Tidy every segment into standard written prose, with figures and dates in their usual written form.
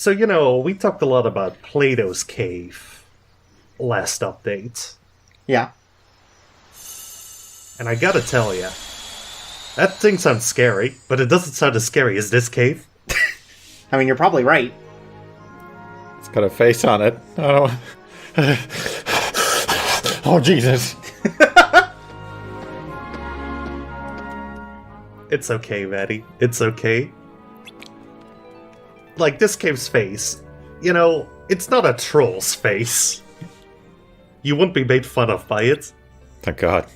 So, we talked a lot about Plato's Cave last update. Yeah. And I gotta tell ya, that thing sounds scary, but it doesn't sound as scary as this cave. I mean, you're probably right. It's got a face on it. Oh, oh Jesus. It's okay, Maddie. It's okay. Like, this cave's face, it's not a troll's face. You wouldn't be made fun of by it. Thank God.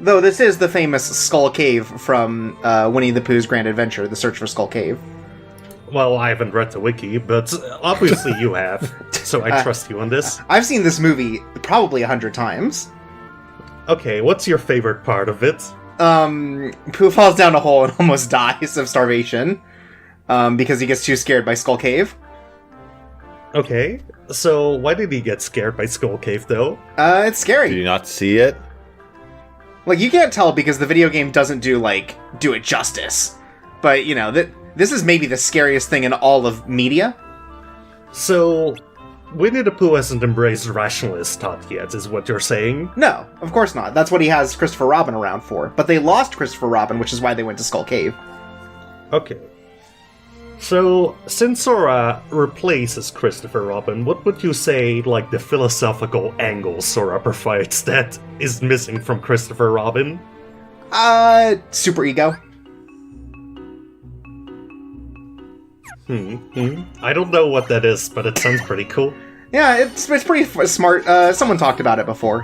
Though this is the famous Skull Cave from Winnie the Pooh's Grand Adventure, The Search for Skull Cave. Well, I haven't read the wiki, but obviously you have, so I trust you on this. I've seen this movie probably 100 times. Okay, what's your favorite part of it? Pooh falls down a hole and almost dies of starvation, because he gets too scared by Skull Cave. Okay, so why did he get scared by Skull Cave, though? It's scary. Do you not see it? Like, you can't tell because the video game doesn't do it justice. But, this is maybe the scariest thing in all of media. So, Winnie the Pooh hasn't embraced rationalist thought yet, is what you're saying? No, of course not. That's what he has Christopher Robin around for. But they lost Christopher Robin, which is why they went to Skull Cave. Okay. So, since Sora replaces Christopher Robin, what would you say, the philosophical angle Sora provides that is missing from Christopher Robin? Super ego. I don't know what that is, but it sounds pretty cool. Yeah, it's pretty smart. Someone talked about it before.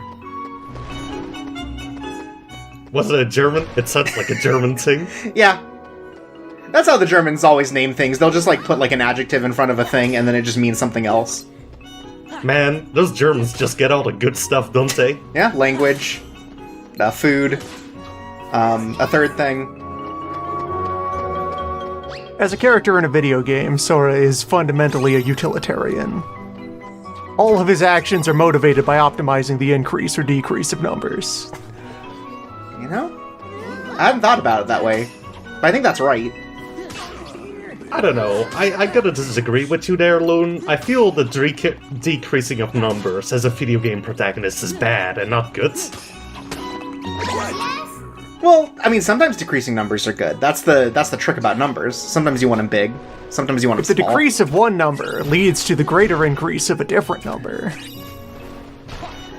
Was it a German? It sounds like a German thing. Yeah. That's how the Germans always name things. They'll just, put, an adjective in front of a thing, and then it just means something else. Man, those Germans just get all the good stuff, don't they? Yeah, language, food, a third thing. As a character in a video game, Sora is fundamentally a utilitarian. All of his actions are motivated by optimizing the increase or decrease of numbers. I hadn't thought about it that way, but I think that's right. I don't know. I gotta disagree with you there, Loon. I feel the decreasing of numbers as a video game protagonist is bad and not good. Well, I mean, sometimes decreasing numbers are good. That's the trick about numbers. Sometimes you want them big. Sometimes you want them small. If the decrease of one number leads to the greater increase of a different number.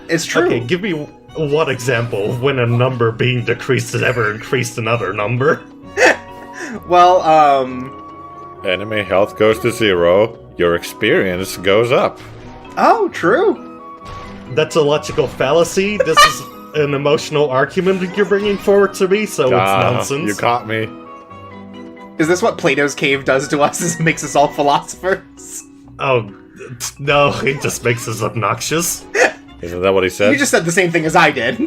It's true. Okay, give me one example of when a number being decreased has ever increased another number. Well, Enemy health goes to 0. Your experience goes up. Oh, true. That's a logical fallacy. This is an emotional argument that you're bringing forward to me, so it's nonsense. You caught me. Is this what Plato's Cave does to us? Is it makes us all philosophers? Oh, no, it just makes us obnoxious. Isn't that what he said? You just said the same thing as I did.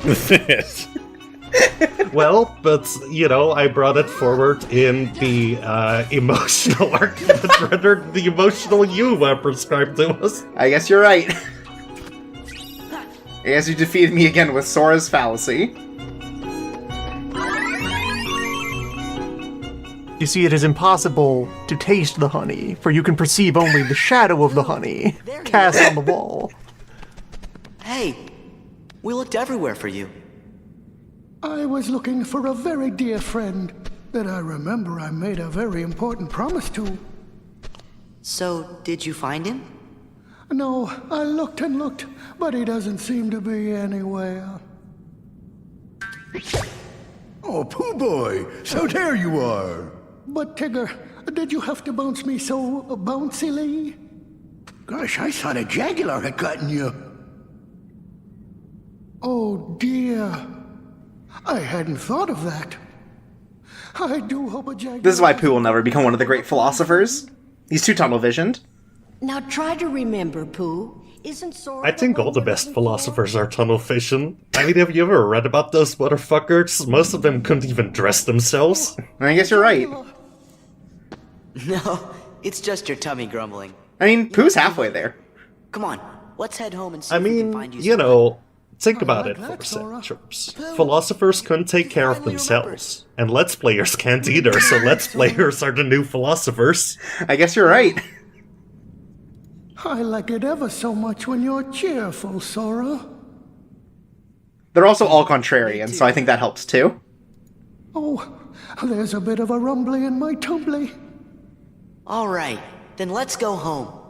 Well, but, I brought it forward in the emotional argument rather than the emotional you prescribed to us. I guess you're right. I guess you defeated me again with Sora's fallacy. You see, it is impossible to taste the honey, for you can perceive only the shadow of the honey cast on the wall. Hey, we looked everywhere for you. I was looking for a very dear friend that I remember I made a very important promise to. So, did you find him? No, I looked and looked, but he doesn't seem to be anywhere. Oh, Pooh Boy, so there you are. But Tigger, did you have to bounce me so bouncily? Gosh, I thought a jaguar had gotten you. Oh dear. I hadn't thought of that. I do hope a jaguar... This is why Pooh will never become one of the great philosophers. He's too tunnel-visioned. Now try to remember, Pooh. Isn't Sora... I think all the best philosophers are tunnel vision. I mean, have you ever read about those motherfuckers? Most of them couldn't even dress themselves. I guess you're right. No, it's just your tummy grumbling. I mean, Pooh's halfway there. Come on, let's head home and see I if we can mean, find you you some know, Think I about like it for that, a Sora. second, Chirps. Philosophers couldn't take care of themselves, and Let's Players can't either, so Let's Players are the new philosophers. I guess you're right. I like it ever so much when you're cheerful, Sora. They're also all contrarian, so I think that helps too. Oh, there's a bit of a rumbly in my tumbly. All right, then let's go home.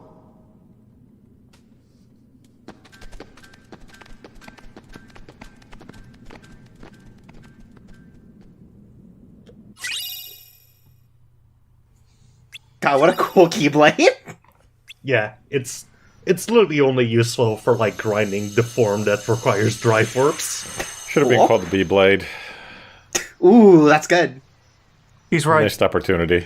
God, what a cool Keyblade. Yeah, it's literally only useful for, like, grinding the form that requires drive warps. Should have been Cool. called the B-Blade. Ooh, that's good. He's right. Missed opportunity.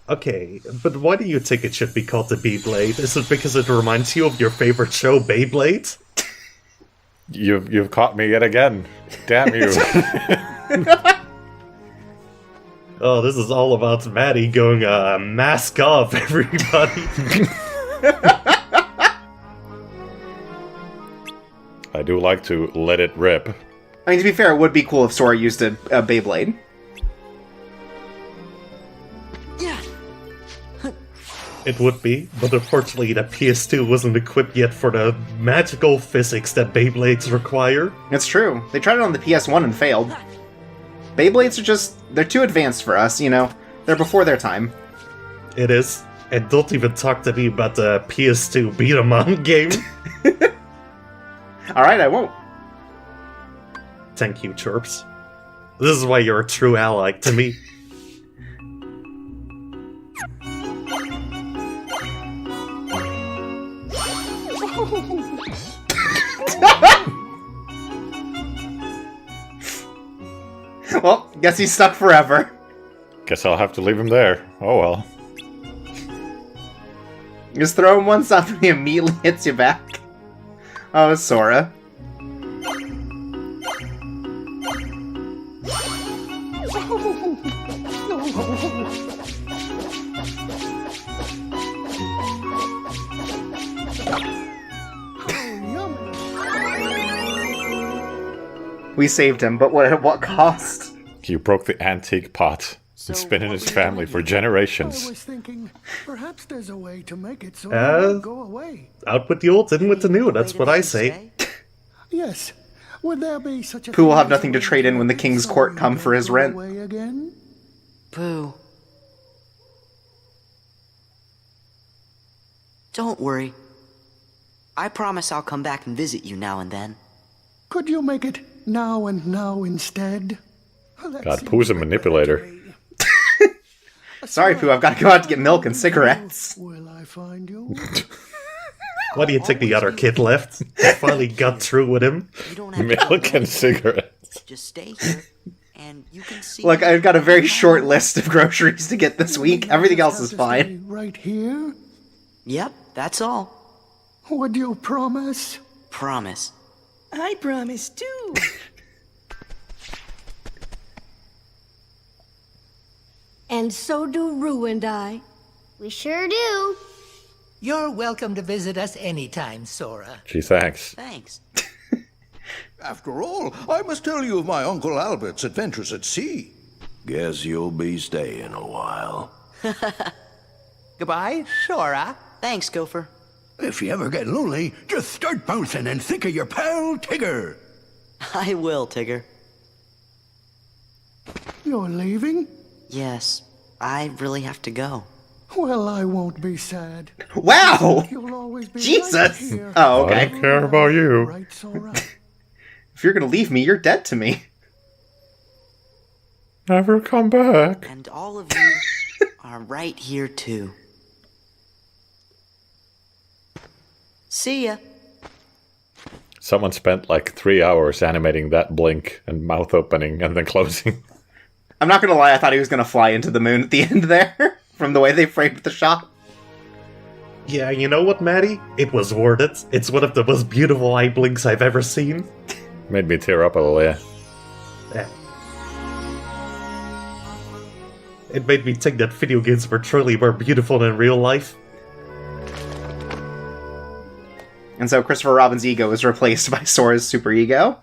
Okay, but why do you think it should be called the Beyblade? Is it because it reminds you of your favorite show, Beyblade? You've caught me yet again. Damn you. Oh, this is all about Maddie going, mask off, everybody. I do like to let it rip. I mean, to be fair, it would be cool if Sora used a Beyblade. Yeah. It would be, but unfortunately the PS2 wasn't equipped yet for the magical physics that Beyblades require. It's true. They tried it on the PS1 and failed. Beyblades are just... they're too advanced for us, you know? They're before their time. It is. And don't even talk to me about the PS2 beat-em-up game. Alright, I won't. Thank you, Chirps. This is why you're a true ally to me. Well, guess he's stuck forever. Guess I'll have to leave him there. Oh well. Just throw him once up and he immediately hits you back. Oh, Sora. We saved him, but at what cost? You broke the antique pot. It's been in his family for I generations. was thinking, perhaps there's a way to make it so Uh, it won't go away. Out with the old, in with the new, that's what I say. Yes. Would there be such a Pooh will thing have as nothing a to way trade in when the make it King's so Court it come for don't his go rent. away again? Pooh. Don't worry. I promise I'll come back and visit you now and then. Could you make it now and now instead? That God, seems Pooh's a like manipulator. to me. Sorry, Pooh, I've got to go out to get milk and cigarettes. Will I find you? Why do you think the other kid left? I finally got through with him. You don't have to go Milk and anywhere. cigarettes. Just stay here, and you can see. Look, I've got a very short list of groceries to get this week. Everything else is Have to fine. stay right here? Yep, that's all. Would you promise? Promise. I promise too. And so do Rue and I. We sure do. You're welcome to visit us anytime, Sora. Gee, thanks. Thanks. After all, I must tell you of my Uncle Albert's adventures at sea. Guess you'll be staying a while. Goodbye, Sora. Thanks, Gopher. If you ever get lonely, just start bouncing and think of your pal Tigger. I will, Tigger. You're leaving? Yes, I really have to go. Well, I won't be sad. Wow! You'll always be Jesus! right here. Oh, I okay. don't care about you. Right, Sora? If you're gonna leave me, you're dead to me. Never come back. And all of you are right here, too. See ya. Someone spent like 3 hours animating that blink and mouth opening and then closing. I'm not gonna lie, I thought he was gonna fly into the moon at the end there, from the way they framed the shot. Yeah, you know what, Maddie? It was worth it. It's one of the most beautiful eye blinks I've ever seen. Made me tear up a little, yeah. Yeah. It made me think that video games were truly more beautiful than real life. And so Christopher Robin's ego is replaced by Sora's superego.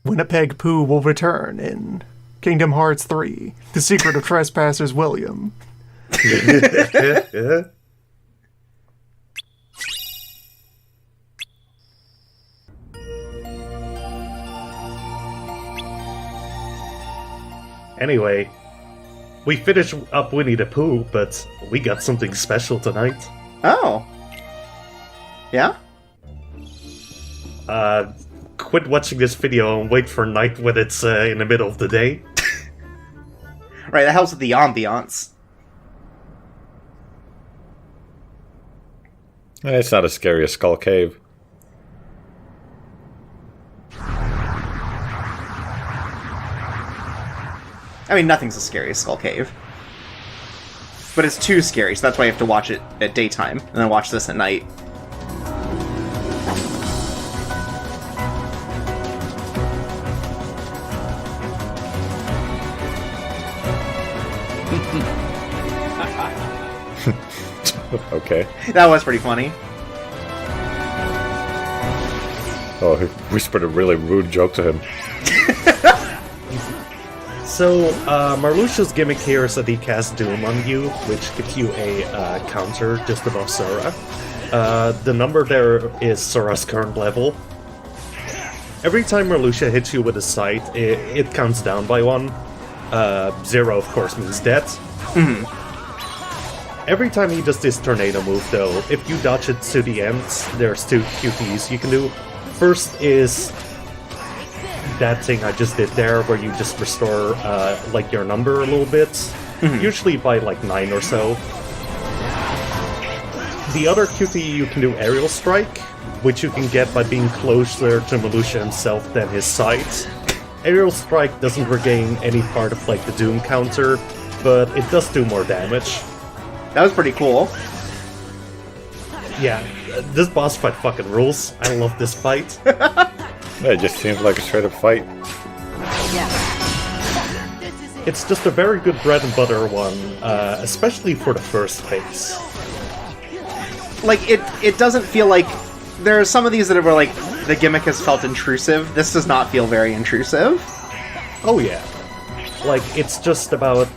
Winnipeg Pooh will return in Kingdom Hearts 3, The Secret of Trespassers William. Anyway, we finished up Winnie the Pooh, but we got something special tonight. Oh. Yeah? Quit watching this video and wait for night when it's in the middle of the day. Right, that helps with the ambiance. It's not as scary as Skull Cave. I mean, nothing's as scary as Skull Cave. But it's too scary, so that's why you have to watch it at daytime, and then watch this at night. Okay. That was pretty funny. Oh, he whispered a really rude joke to him. So, Marluxia's gimmick here is that he casts Doom on you, which gives you a counter just above Sora. The number there is Sora's current level. Every time Marluxia hits you with a sight, it counts down by 1. 0, of course, means death. Mm-hmm. Every time he does this tornado move, though, if you dodge it to the end, there's 2 QTEs you can do. First is that thing I just did there, where you just restore, like, your number a little bit. Mm-hmm. Usually by, like, 9 or so. The other QTE you can do Aerial Strike, which you can get by being closer to Marluxia himself than his sight. Aerial Strike doesn't regain any part of, like, the Doom counter, but it does do more damage. That was pretty cool. Yeah, this boss fight fucking rules. I love this fight. It just seems like a straight up fight. It's just a very good bread and butter one, especially for the first phase. Like, it doesn't feel like... There are some of these that were like, the gimmick has felt intrusive. This does not feel very intrusive. Oh yeah. Like, it's just about...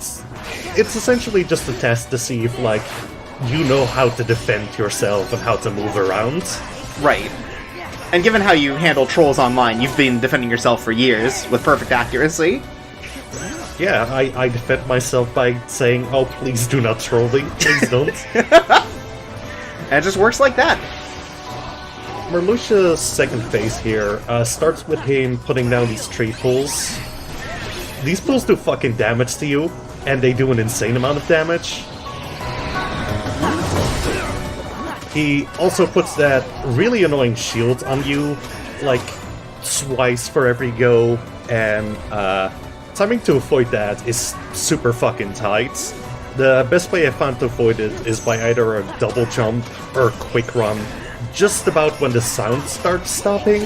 It's essentially just a test to see if, like, you know how to defend yourself and how to move around. Right. And given how you handle trolls online, you've been defending yourself for years with perfect accuracy. Yeah, I defend myself by saying, oh, please do not troll me. Please don't. And it just works like that. Marluxia's second phase here starts with him putting down these tree pulls. These pulls do fucking damage to you, and they do an insane amount of damage. He also puts that really annoying shield on you, like, twice for every go, and timing to avoid that is super fucking tight. The best way I found to avoid it is by either a double jump or a quick run, just about when the sound starts stopping.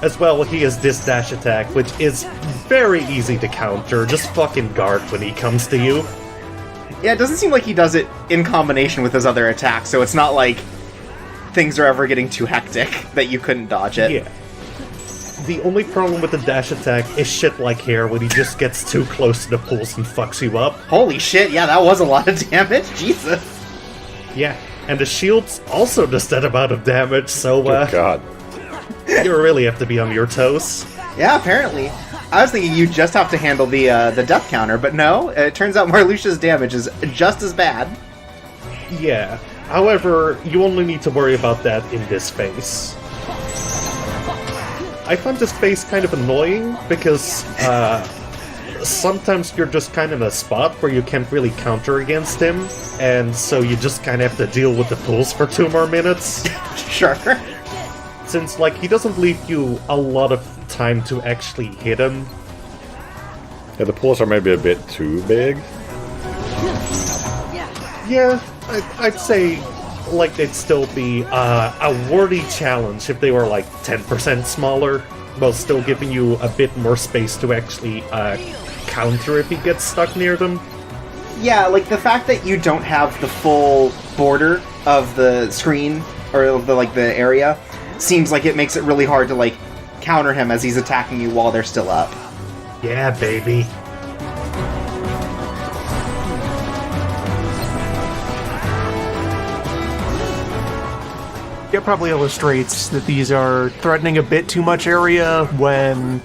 As well, he has this dash attack, which is very easy to counter. Just fucking guard when he comes to you. Yeah, it doesn't seem like he does it in combination with his other attacks, so it's not like things are ever getting too hectic that you couldn't dodge it. Yeah. The only problem with the dash attack is shit like here, when he just gets too close to the pulls and fucks you up. Holy shit, yeah, that was a lot of damage, Jesus. Yeah, and the shields also does that amount of damage, so, Good God. You really have to be on your toes. Yeah, apparently. I was thinking you just have to handle the death counter, but no, it turns out Marluxia's damage is just as bad. Yeah, however, you only need to worry about that in this phase. I find this phase kind of annoying, because sometimes you're just kind of in a spot where you can't really counter against him, and so you just kind of have to deal with the pulls for 2 more minutes. Sure. Since, like, he doesn't leave you a lot of time to actually hit him. Yeah, the pulls are maybe a bit too big. Yeah, I'd say, like, they'd still be a worthy challenge if they were, like, 10% smaller, while still giving you a bit more space to actually counter if he gets stuck near them. Yeah, like the fact that you don't have the full border of the screen or of the area seems like it makes it really hard to counter him as he's attacking you while they're still up. Yeah, baby. It probably illustrates that these are threatening a bit too much area when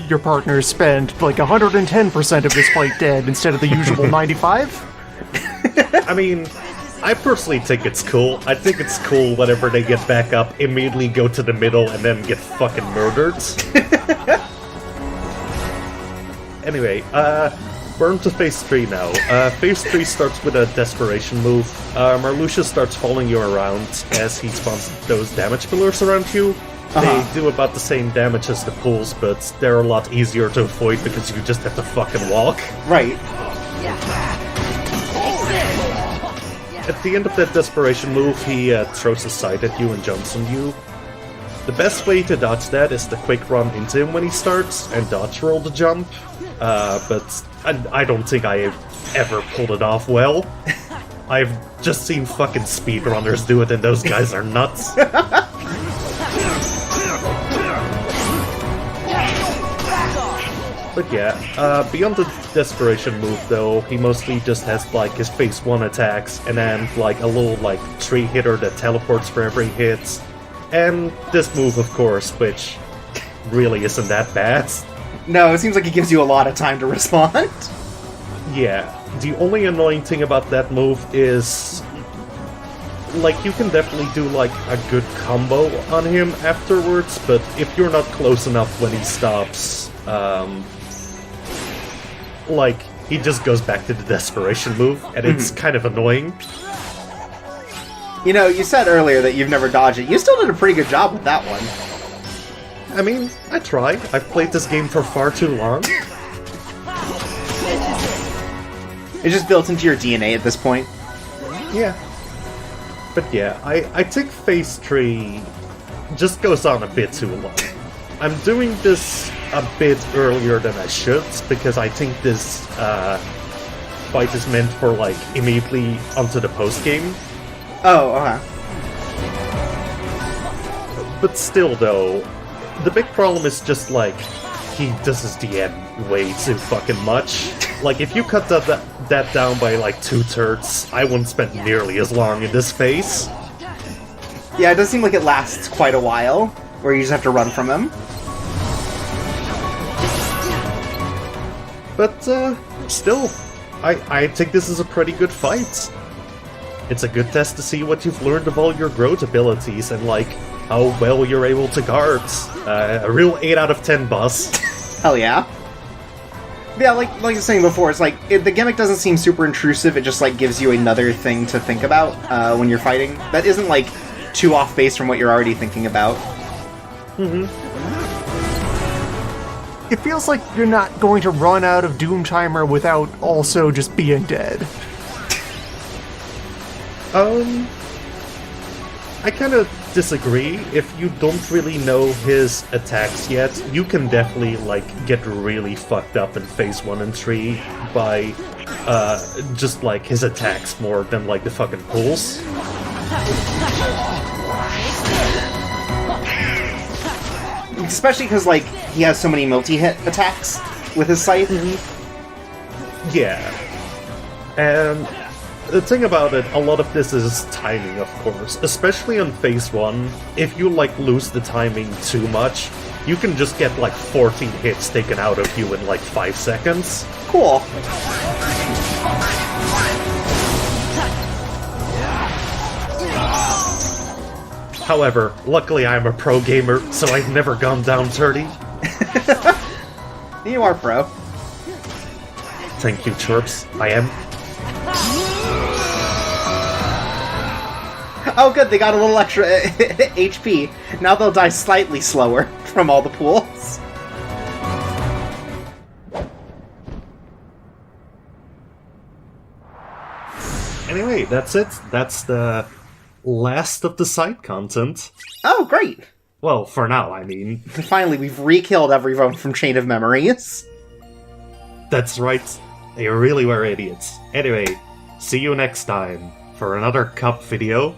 your partners spend 110% of this fight dead instead of the usual 95. I mean, I personally think it's cool. I think it's cool whenever they get back up, immediately go to the middle, and then get fucking murdered. Anyway, we're into phase 3 now. Phase 3 starts with a desperation move. Marluxia starts following you around as he spawns those damage pillars around you. They do about the same damage as the pools, but they're a lot easier to avoid because you just have to fucking walk. Right. At the end of that desperation move, he throws a sight at you and jumps on you. The best way to dodge that is to quick run into him when he starts and dodge roll the jump. But I don't think I ever pulled it off well. I've just seen fucking speedrunners do it, and those guys are nuts. But yeah, beyond the desperation move though, he mostly just has his phase 1 attacks, and then a little tree hitter that teleports for every hit. And this move, of course, which really isn't that bad. No, it seems like it gives you a lot of time to respond. Yeah, the only annoying thing about that move is you can definitely do a good combo on him afterwards, but if you're not close enough when he stops, he just goes back to the desperation move, and it's kind of annoying. You know, you said earlier that you've never dodged it. You still did a pretty good job with that one. I mean, I try. I've played this game for far too long. It's just built into your DNA at this point. Yeah. But yeah, I think phase 3 just goes on a bit too long. I'm doing this a bit earlier than I should, because I think this fight is meant for immediately onto the post-game. Oh, okay. But still though, the big problem is just he does his DM way too fucking much. If you cut that down by 2/3, I wouldn't spend nearly as long in this phase. Yeah, it does seem like it lasts quite a while, where you just have to run from him. But still, I think this is a pretty good fight. It's a good test to see what you've learned of all your growth abilities and how well you're able to guard. A real 8 out of 10 boss. Hell yeah. Yeah, like I was saying before, it's the gimmick doesn't seem super intrusive, it just gives you another thing to think about when you're fighting. That isn't too off base from what you're already thinking about. It feels like you're not going to run out of Doom Timer without also just being dead. I kind of disagree. If you don't really know his attacks yet, you can definitely get really fucked up in phase 1 and 3 by just his attacks more than the fucking pulls. Especially because he has so many multi-hit attacks with his scythe. Yeah. And the thing about it, a lot of this is timing, of course. Especially on phase 1, if you lose the timing too much, you can just get 14 hits taken out of you in 5 seconds. Cool. However, luckily I'm a pro gamer, so I've never gone down 30. You are pro. Thank you, Chirps. I am. Oh good, they got a little extra HP. Now they'll die slightly slower from all the pools. Anyway, that's it. That's the last of the side content. Oh, great! Well, for now, I mean. Finally, we've re-killed everyone from Chain of Memories. That's right. They really were idiots. Anyway, see you next time for another cup video.